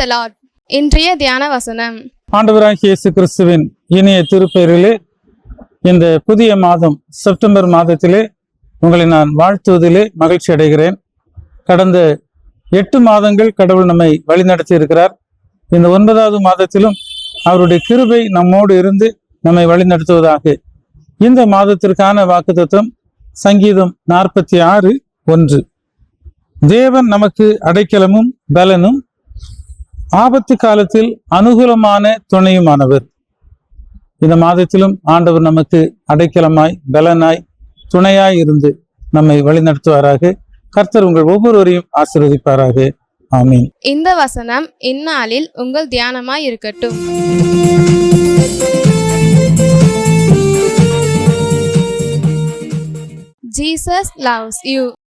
the Lord. இன்றைய தியான வசனம். ஆண்டவராகிய இயேசு கிறிஸ்துவின் இனிய திருப்பெயரிலே இந்த புதிய மாதம் செப்டம்பர் மாதத்திலே உங்களை நான் வாழ்த்துவதிலே மகிழ்ச்சி அடைகிறேன். கடந்த 8 மாதங்கள் கடவுள் நம்மை வழிநடத்தி இருக்கிறார். இந்த 9வது மாதத்திலும் அவருடைய கிருபை நம்மோடு இருந்து நம்மை வழிநடத்துவதாக. இந்த மாதத்திற்கான வாக்குத்தத்தம் சங்கீதம் 46:1. தேவன் நமக்கு அடைக்கலமும் பலனும் ஆபத்து காலத்தில் அனுகூலமான துணையுமானவர். இந்த மாதத்திலும் ஆண்டவர் நமக்கு அடைக்கலமாய் பலனாய் துணையாய் இருந்து நம்மை வழிநடத்துவாராக. கர்த்தர் உங்கள் ஒவ்வொருவரையும் ஆசீர்வதிப்பாராக. ஆமீன். இந்த வசனம் இந்நாளில் உங்கள் தியானமாய் இருக்கட்டும். Jesus loves you.